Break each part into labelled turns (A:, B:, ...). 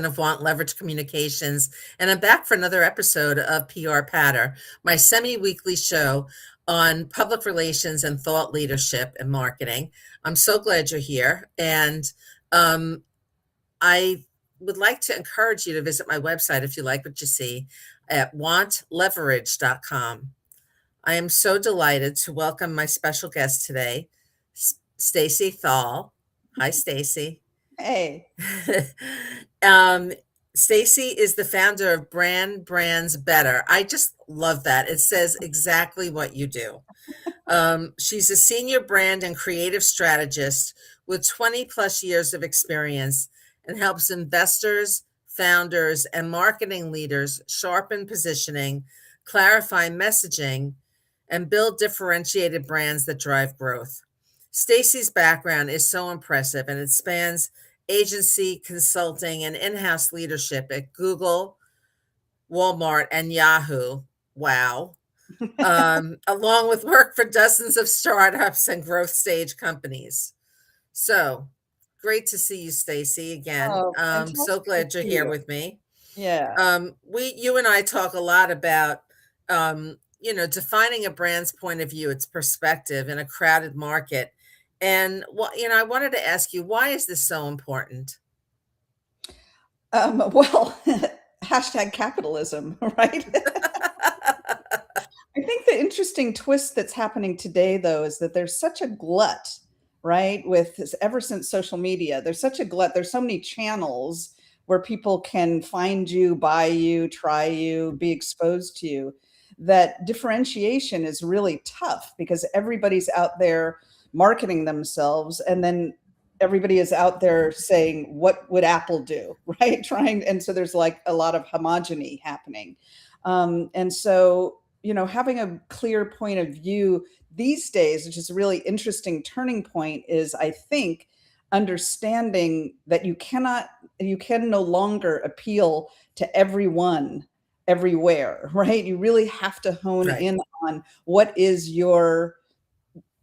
A: of Want Leverage Communications, and I'm back for another episode of PR Patter, my semi-weekly show on public relations and thought leadership and marketing. I'm so glad you're here, and um, I would like to encourage you to visit my website if you like what you see at wantleverage.com. I am so delighted to welcome my special guest today, Stacy Thal. Hi, Stacy.
B: Hey.
A: um, Stacy is the founder of Brand Brands Better. I just love that. It says exactly what you do. She's a senior brand and creative strategist with 20 plus years of experience and helps investors, founders, and marketing leaders sharpen positioning, clarify messaging, and build differentiated brands that drive growth. Stacy's background is so impressive and it spans agency, consulting, and in house leadership at Google, Walmart, and Yahoo. Wow. Along with work for dozens of startups and growth stage companies. So great to see you, Stacy, again.
B: Oh,
A: So
B: fantastic to
A: glad you're
B: see
A: here
B: you.
A: with me.
B: Yeah.
A: You and I talk a lot about, defining a brand's point of view, its perspective in a crowded market. And I wanted to ask you, why is this so important?
B: Well, hashtag capitalism, right? I think the interesting twist that's happening today, though, is that there's such a glut, right? Ever since social media, there's such a glut. There's so many channels where people can find you, buy you, try you, be exposed to you, that differentiation is really tough because everybody's out there marketing themselves, and then everybody is out there saying, what would Apple do? Right? And so there's like a lot of homogeny happening. And so, having a clear point of view these days, which is a really interesting turning point, is I think understanding that you can no longer appeal to everyone everywhere, right? You really have to hone
A: Right.
B: in on what is your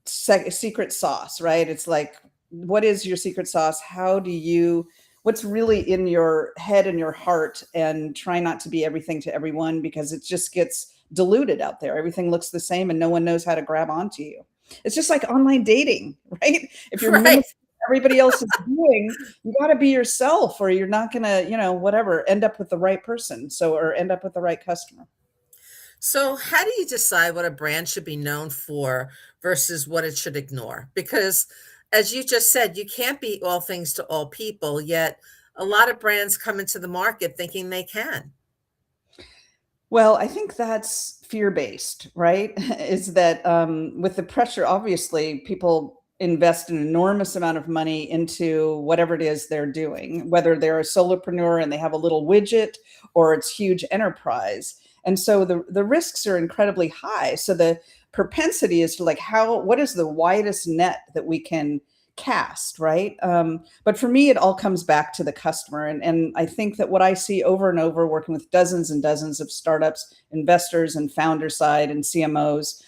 B: secret sauce, right? It's like, what is your secret sauce? What's really in your head and your heart, and try not to be everything to everyone because it just gets diluted out there. Everything looks the same and no one knows how to grab onto you. It's just like online dating, right? If you're mimicking
A: Right.
B: what everybody else is doing, you got to be yourself or you're not going to, whatever, end up with the right person. Or end up with the right customer.
A: So, how do you decide what a brand should be known for versus what it should ignore? Because, as you just said, you can't be all things to all people, yet a lot of brands come into the market thinking they can.
B: Well, I think that's fear-based, right? Is that with the pressure, obviously, people invest an enormous amount of money into whatever it is they're doing, whether they're a solopreneur and they have a little widget or it's huge enterprise. And so the risks are incredibly high. So the propensity is to like, what is the widest net that we can cast, right? But for me, it all comes back to the customer. And I think that what I see over and over working with dozens and dozens of startups, investors and founder side and CMOs,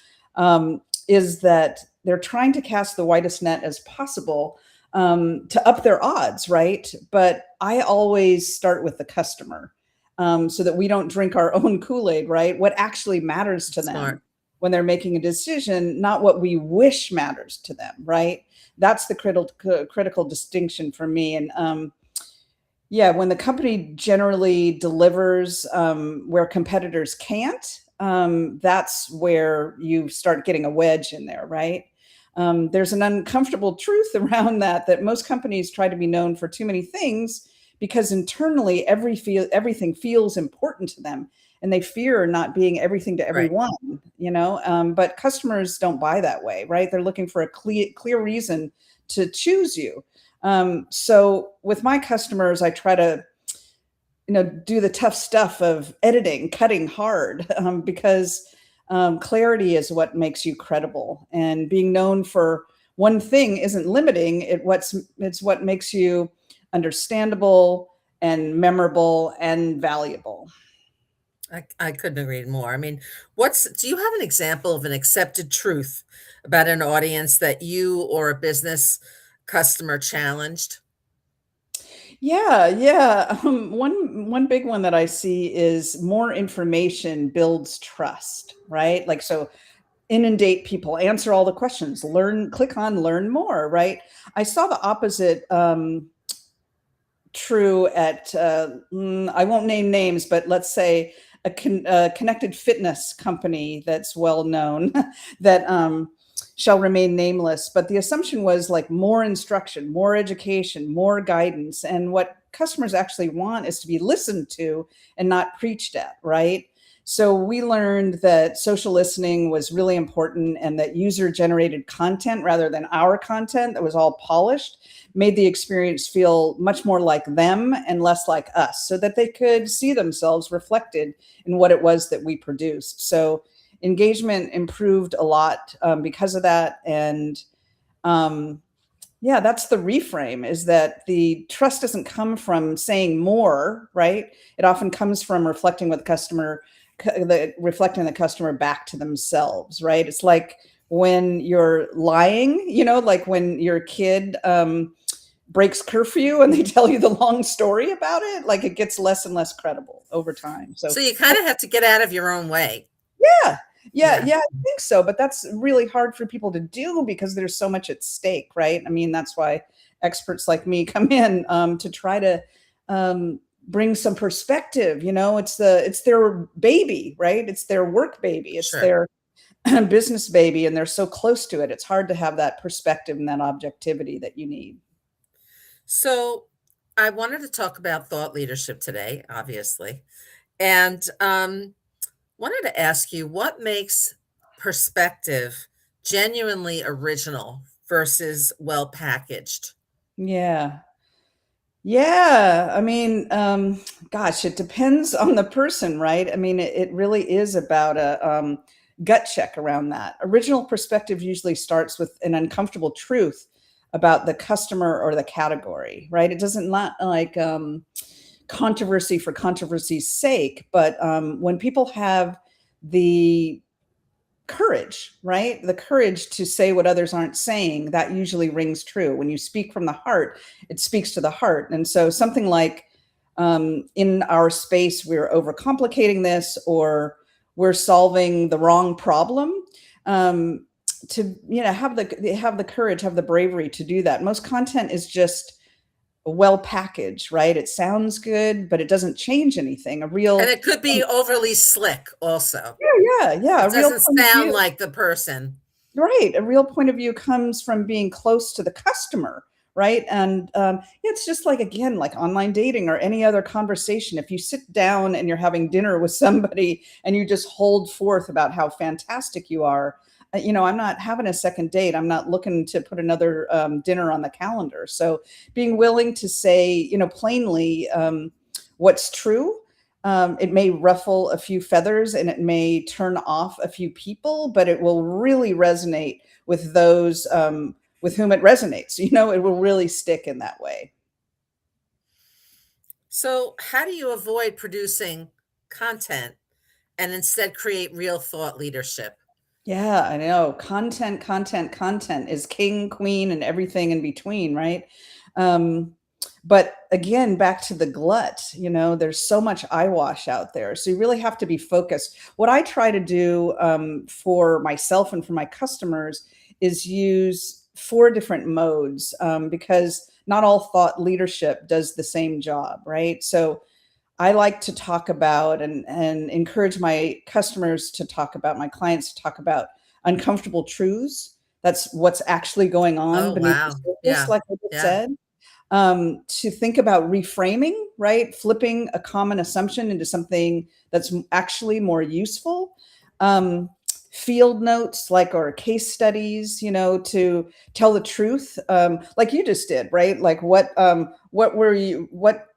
B: is that they're trying to cast the widest net as possible to up their odds, right? But I always start with the customer so that we don't drink our own Kool-Aid, right? What actually matters to them
A: Smart.
B: when they're making a decision, not what we wish matters to them, right? That's the critical distinction for me. And yeah, when the company generally delivers where competitors can't, that's where you start getting a wedge in there, right? There's an uncomfortable truth around that most companies try to be known for too many things because internally everything feels important to them and they fear not being everything to
A: Right.
B: everyone, but customers don't buy that way, right? They're looking for a clear reason to choose you. So with my customers, I try to, do the tough stuff of editing, cutting hard, because clarity is what makes you credible. And being known for one thing isn't limiting. It's what makes you understandable and memorable and valuable.
A: I couldn't agree more. I mean, do you have an example of an accepted truth about an audience that you or a business customer challenged?
B: Yeah, yeah. One big one that I see is more information builds trust, right? Like so inundate people, answer all the questions, learn, click on learn more, right? I saw the opposite true at I won't name names, but let's say a connected fitness company that's well known that shall remain nameless. But the assumption was like more instruction, more education, more guidance. And what customers actually want is to be listened to and not preached at, right? So we learned that social listening was really important and that user generated content rather than our content that was all polished made the experience feel much more like them and less like us so that they could see themselves reflected in what it was that we produced. So engagement improved a lot because of that. And um, yeah, that's the reframe is that the trust doesn't come from saying more, right? It often comes from reflecting with customer, reflecting the customer back to themselves, right? It's like when you're lying, like when your kid breaks curfew and they tell you the long story about it, like it gets less and less credible over time. So
A: So you kind of have to get out of your own way.
B: yeah, yeah,
A: Yeah.
B: yeah, I think so. But that's really hard for people to do because there's so much at stake, right? I mean, that's why experts like me come in to try to bring some perspective. It's their baby, right? It's their work baby. It's
A: Sure.
B: their business baby, and they're so close to it. It's hard to have that perspective and that objectivity that you need.
A: So I wanted to talk about thought leadership today, obviously, and wanted to ask you what makes perspective genuinely original versus well packaged.
B: Yeah. Yeah, I mean, gosh, it depends on the person, right? I mean, it really is about a gut check around that. Original perspective usually starts with an uncomfortable truth about the customer or the category, right? It doesn't not like controversy for controversy's sake, but when people have the courage, right? The courage to say what others aren't saying, that usually rings true. When you speak from the heart, it speaks to the heart. And so something like in our space, we're overcomplicating this or we're solving the wrong problem. To have the courage, have the bravery to do that. Most content is just well packaged, right? It sounds good, but it doesn't change anything. A
A: And
B: real
A: it could be overly slick also.
B: yeah,
A: It
B: a real
A: doesn't
B: point of
A: sound
B: view.
A: like the person.
B: Right. A real point of view comes from being close to the customer, right? And it's just like, again, like online dating or any other conversation. If you sit down and you're having dinner with somebody and you just hold forth about how fantastic you are, I'm not having a second date. I'm not looking to put another dinner on the calendar. So being willing to say, plainly what's true, it may ruffle a few feathers and it may turn off a few people, but it will really resonate with those with whom it resonates. It will really stick in that way.
A: So, how do you avoid producing content and instead create real thought leadership?
B: Yeah, I know. Content, content, content is king, queen, and everything in between, right? Um, but again, back to the glut, there's so much eyewash out there. So you really have to be focused. What I try to do for myself and for my customers is use four different modes because not all thought leadership does the same job, right? So I like to talk about and encourage my customers to talk about, my clients to talk about uncomfortable truths. That's what's actually going on
A: Oh,
B: beneath the
A: wow.
B: surface,
A: Yeah.
B: like I just
A: Yeah.
B: said. To think about reframing, right? Flipping a common assumption into something that's actually more useful. Um, Field notes, like, or case studies, to tell the truth, like you just did, right? Like what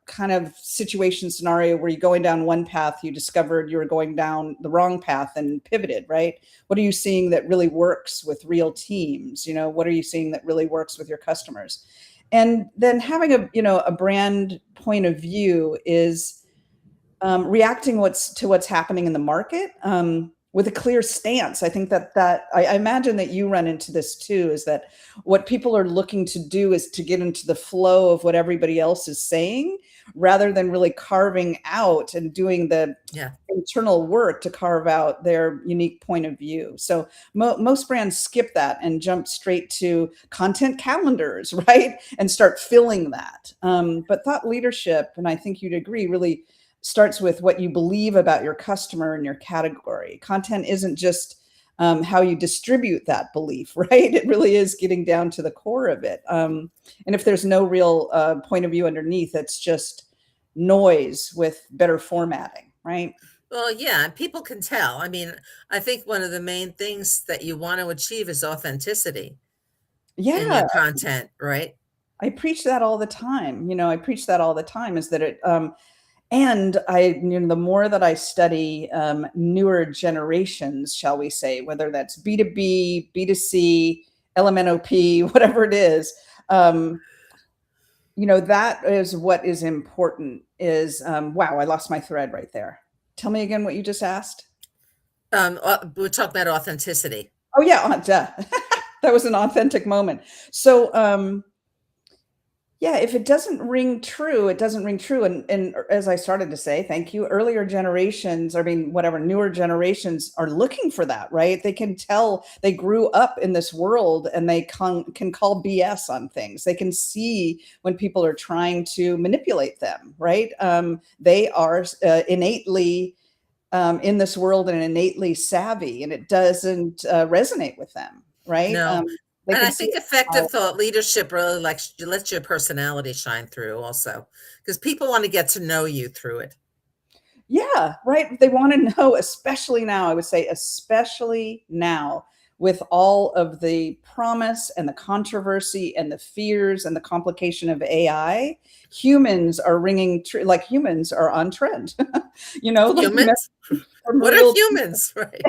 B: kind of situation scenario were you going down one path, you discovered you were going down the wrong path and pivoted, right? What are you seeing that really works with real teams? What are you seeing that really works with your customers? And then having a brand point of view is reacting what's happening in the market. with a clear stance. I think that I imagine that you run into this too, is that what people are looking to do is to get into the flow of what everybody else is saying, rather than really carving out and doing the
A: Yeah.
B: internal work to carve out their unique point of view. So most brands skip that and jump straight to content calendars, right? And start filling that. But thought leadership, and I think you'd agree, really starts with what you believe about your customer and your category. Content isn't just how you distribute that belief, right? It really is getting down to the core of it. And if there's no real point of view underneath, it's just noise with better formatting, right?
A: Well, yeah, and people can tell. I mean, I think one of the main things that you want to achieve is authenticity in
B: Yeah,
A: your content, right?
B: I preach that all the time. I preach that all the time, is that and the more that I study newer generations, shall we say, whether that's B2B, B2C, LMNOP, whatever it is, um, that is what is important is, wow, I lost my thread right there. Tell me again what you just asked.
A: We're talking about authenticity.
B: Oh yeah, duh. That was an authentic moment. So, yeah, if it doesn't ring true, it doesn't ring true. And as I started to say, thank you, earlier generations, I mean, whatever, newer generations are looking for that, right? They can tell they grew up in this world, and they can call BS on things. They can see when people are trying to manipulate them, right? They are innately in this world and innately savvy, and it doesn't resonate with them, right?
A: No.
B: They
A: And
B: can
A: I
B: see
A: think
B: how.
A: effective thought leadership really lets your personality shine through also, because people want to get to know you through it.
B: Yeah, right. They want to know, especially now, I would say, especially now, with all of the promise and the controversy and the fears and the complication of AI, humans are like humans are on trend. Like
A: Humans?
B: from
A: What are
B: real.
A: humans? Right.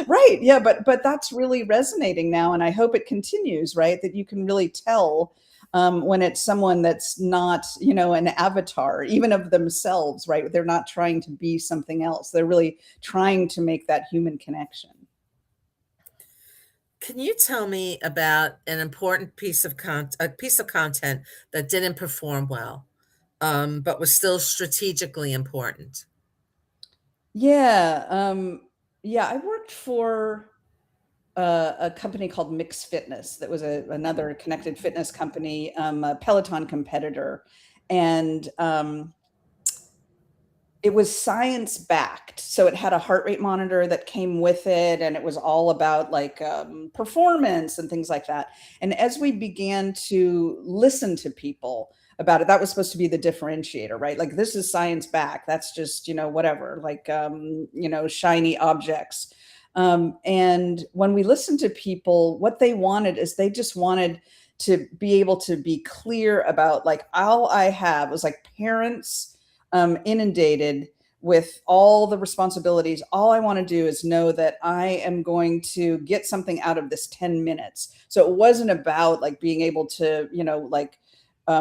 B: Right. Yeah, but that's really resonating now, and I hope it continues, right? That you can really tell when it's someone that's not, an avatar, even of themselves, right? They're not trying to be something else. They're really trying to make that human connection.
A: Can you tell me about an important a piece of content that didn't perform well, but was still strategically important?
B: Yeah. Yeah, I worked for a company called Mix Fitness that was another connected fitness company, a Peloton competitor. And it was science backed. So it had a heart rate monitor that came with it, and it was all about like performance and things like that. And as we began to listen to people about it, that was supposed to be the differentiator, right? Like, this is science backed. That's just, whatever, like, shiny objects. And when we listened to people, what they wanted is they just wanted to be able to be clear about, like, all I have was like parents inundated with all the responsibilities. All I want to do is know that I am going to get something out of this 10 minutes. So it wasn't about like being able to, like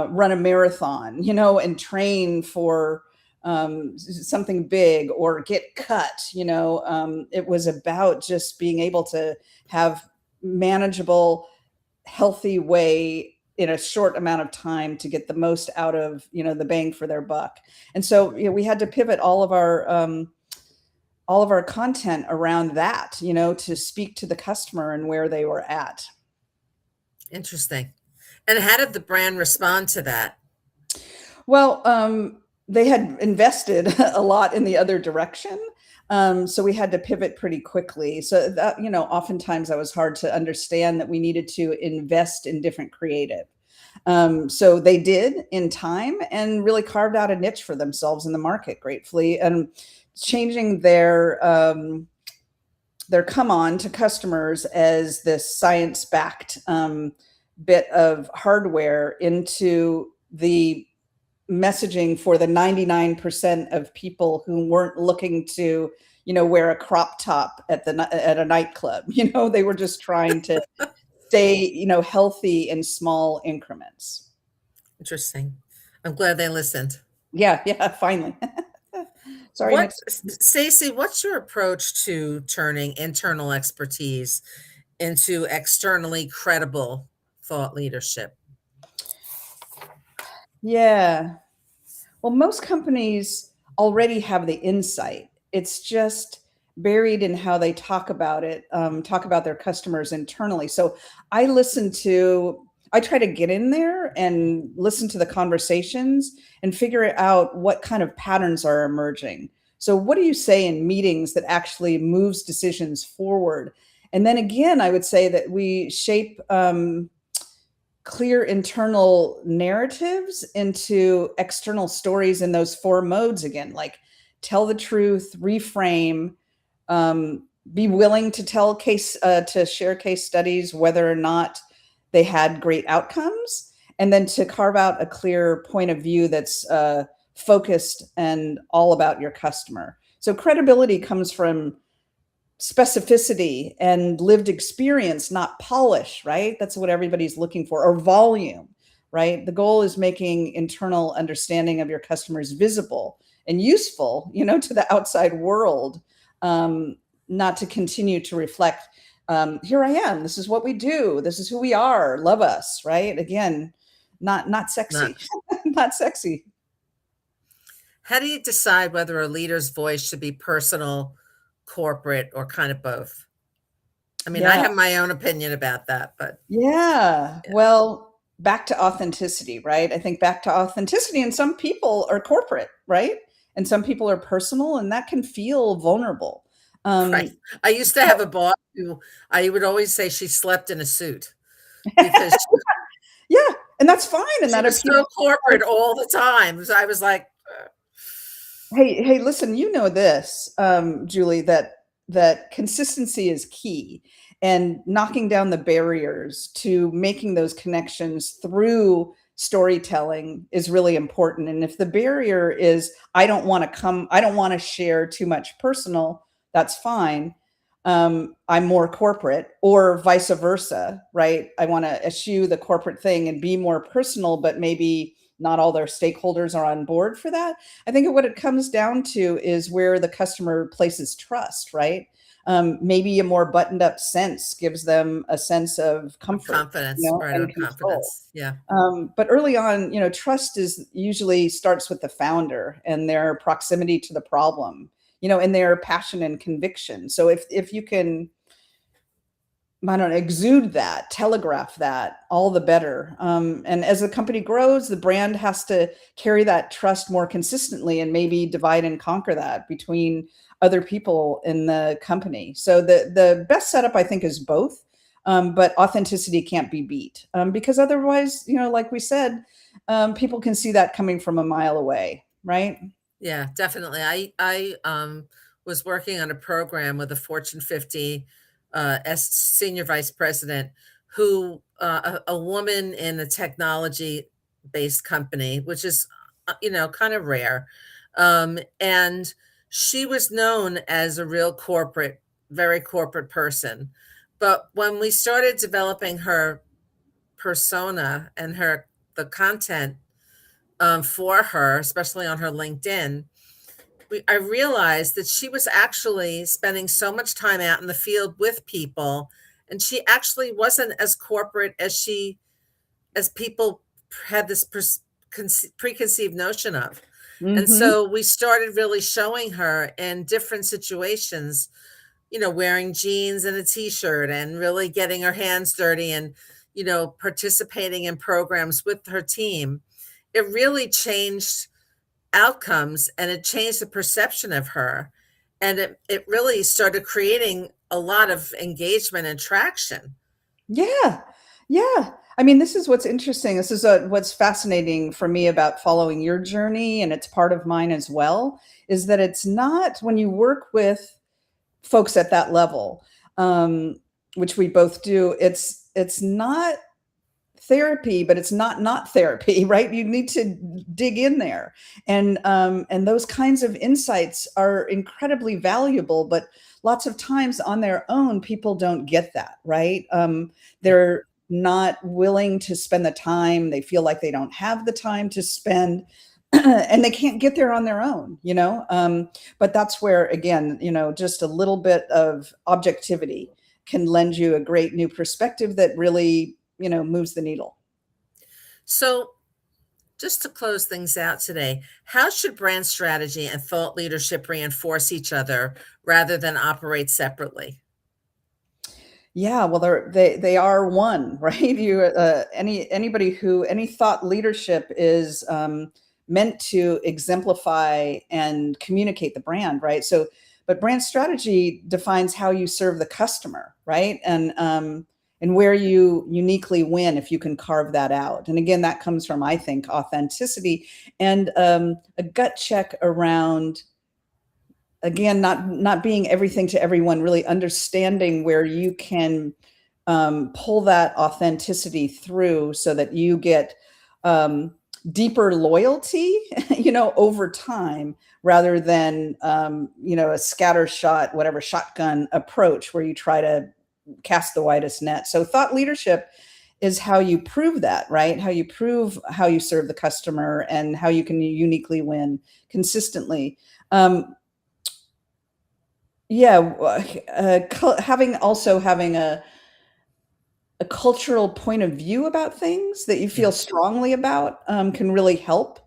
B: run a marathon, and train for something big or get cut. It was about just being able to have manageable, healthy way in a short amount of time to get the most out of, the bang for their buck. And so, we had to pivot all of our content around that, to speak to the customer and where they were at.
A: Interesting. And how did the brand respond to that?
B: Well, they had invested a lot in the other direction. So we had to pivot pretty quickly. So that, oftentimes that was hard to understand, that we needed to invest in different creative. So they did in time, and really carved out a niche for themselves in the market gratefully, and changing their come on to customers as this science backed bit of hardware into the messaging for the 99% of people who weren't looking to, wear a crop top at a nightclub. They were just trying to stay, healthy in small increments.
A: Interesting. I'm glad they listened.
B: Yeah, yeah, finally. Sorry, next.
A: Stacey, what's your approach to turning internal expertise into externally credible thought leadership?
B: Yeah. Well, most companies already have the insight. It's just buried in how they talk about it, talk about their customers internally. So I try to get in there and listen to the conversations and figure out what kind of patterns are emerging. So, what do you say in meetings that actually moves decisions forward? And then again, I would say that we shape clear internal narratives into external stories in those four modes again, like tell the truth, reframe, be willing to to share case studies, whether or not they had great outcomes, and then to carve out a clear point of view that's focused and all about your customer. So credibility comes from specificity and lived experience, not polish, right? That's what everybody's looking for, or volume, right? The goal is making internal understanding of your customers visible and useful, to the outside world, not to continue to reflect, here I am, this is what we do, this is who we are, love us, right? Again, not sexy,
A: Not.
B: not sexy.
A: How do you decide whether a leader's voice should be personal, corporate, or kind of both? I mean, I
B: Yeah.
A: have my own opinion about that, but
B: Yeah.
A: yeah.
B: Well, back to authenticity, right? I think back to authenticity, and some people are corporate, right? And some people are personal, and that can feel vulnerable.
A: Right.
B: Um,
A: I used to have a boss who I would always say she slept in a suit because
B: yeah, and that's fine, and
A: she
B: that
A: was
B: appeals.
A: so corporate all the time. So I was like,
B: Hey, listen, you know this, Julie, that consistency is key, and knocking down the barriers to making those connections through storytelling is really important. And if the barrier is, I don't want to share too much personal, that's fine. I'm more corporate, or vice versa, right? I want to eschew the corporate thing and be more personal, but maybe not all their stakeholders are on board for that. I think what it comes down to is where the customer places trust, right? Maybe a more buttoned up sense gives them a sense of comfort,
A: confidence, right? Or
B: and control.
A: confidence. Yeah.
B: But early on, trust is usually starts with the founder and their proximity to the problem, and their passion and conviction. So if you can, I don't know, exude that, telegraph that, all the better. And as the company grows, the brand has to carry that trust more consistently, and maybe divide and conquer that between other people in the company. So the best setup, I think, is both. But authenticity can't be beat, because otherwise, like we said, people can see that coming from a mile away, right?
A: Yeah, definitely. I was working on a program with a Fortune 50 as senior vice president who a woman in a technology based company, which is kind of rare. And she was known as a real corporate, very corporate person. But when we started developing her persona and the content for her, especially on her LinkedIn, I realized that she was actually spending so much time out in the field with people, and she actually wasn't as corporate as people had this preconceived notion of. And
B: Hmm.
A: so we started really showing her in different situations, wearing jeans and a t-shirt and really getting her hands dirty and, participating in programs with her team. It really changed outcomes, and it changed the perception of her, and it really started creating a lot of engagement and traction.
B: Yeah. Yeah. I mean, this is what's interesting. This is what's fascinating for me about following your journey, and it's part of mine as well, is that it's not, when you work with folks at that level, which we both do, it's not therapy, but it's not therapy, right? You need to dig in there, and those kinds of insights are incredibly valuable. But lots of times on their own, people don't get that, right?
A: Yeah.
B: They're not willing to spend the time. They feel like they don't have the time to spend. and they can't get there on their own, but that's where, again, just a little bit of objectivity can lend you a great new perspective that really, moves the needle.
A: So, just to close things out today, how should brand strategy and thought leadership reinforce each other rather than operate separately?
B: Yeah, well, they are one, right? Any thought leadership is meant to exemplify and communicate the brand, right? So, but brand strategy defines how you serve the customer, right? And where you uniquely win if you can carve that out. And again, that comes from, I think, authenticity and a gut check around, again, not being everything to everyone, really understanding where you can pull that authenticity through so that you get um, deeper loyalty, over time, rather than a scatter shot, whatever, shotgun approach where you try to cast the widest net. So thought leadership is how you prove that, right? How you prove how you serve the customer and how you can uniquely win consistently. Yeah, having a cultural point of view about things that you
A: Yeah.
B: feel strongly about can really help.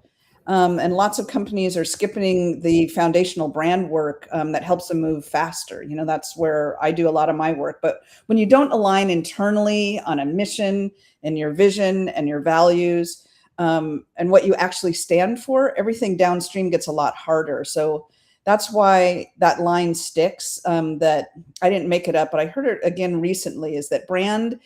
B: And lots of companies are skipping the foundational brand work that helps them move faster. That's where I do a lot of my work. But when you don't align internally on a mission and your vision and your values and what you actually stand for, everything downstream gets a lot harder. So that's why that line sticks. That I didn't make it up, but I heard it again recently. Is that brand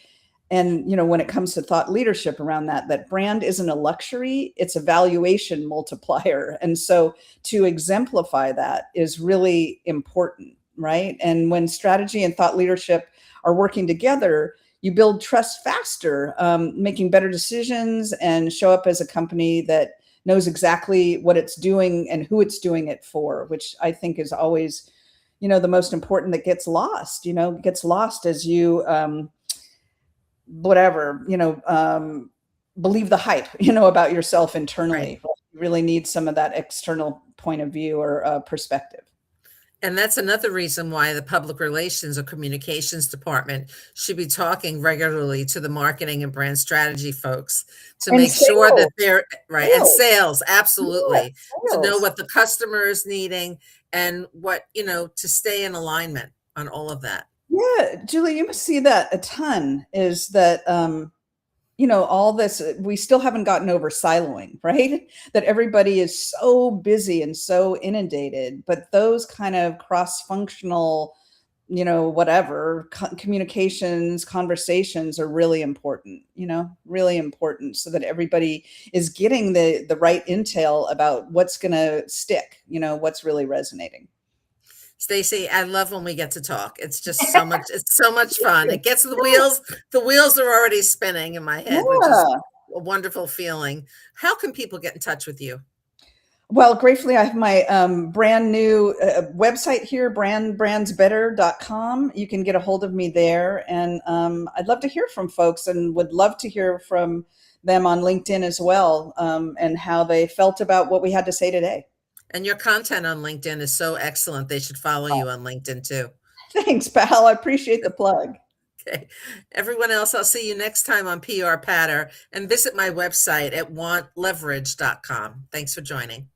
B: and, when it comes to thought leadership around that brand isn't a luxury, it's a valuation multiplier. And so to exemplify that is really important, right? And when strategy and thought leadership are working together, you build trust faster, making better decisions and show up as a company that knows exactly what it's doing and who it's doing it for, which I think is always, the most important, that gets lost as you, whatever, believe the hype, about yourself
A: Right.
B: internally. You really need some of that external point of view or perspective.
A: And that's another reason why the public relations or communications department should be talking regularly to the marketing and brand strategy folks to
B: And
A: make sure
B: sales,
A: that they're right. And
B: sales,
A: sales,
B: yeah,
A: absolutely, to know
B: sales.
A: what the customer is needing and what, to stay in alignment on all of that.
B: Yeah, Julie, you must see that a ton. Is that all this, we still haven't gotten over siloing, right? That everybody is so busy and so inundated, but those kind of cross-functional, whatever communications, conversations are really important, really important, so that everybody is getting the right intel about what's going to stick, what's really resonating.
A: Stacey, I love when we get to talk. It's so much fun. It gets the wheels are already spinning in my head, which is
B: Yeah.
A: a wonderful feeling. How can people get in touch with you?
B: Well, gratefully, I have my brand new website here, brandsbetter.com. You can get a hold of me there. And I'd love to hear from folks and would love to hear from them on LinkedIn as well, and how they felt about what we had to say today.
A: And your content on LinkedIn is so excellent. They should follow you on LinkedIn too.
B: Thanks, pal. I appreciate the plug.
A: Okay. Everyone else, I'll see you next time on PR Patter and visit my website at wantleverage.com. Thanks for joining.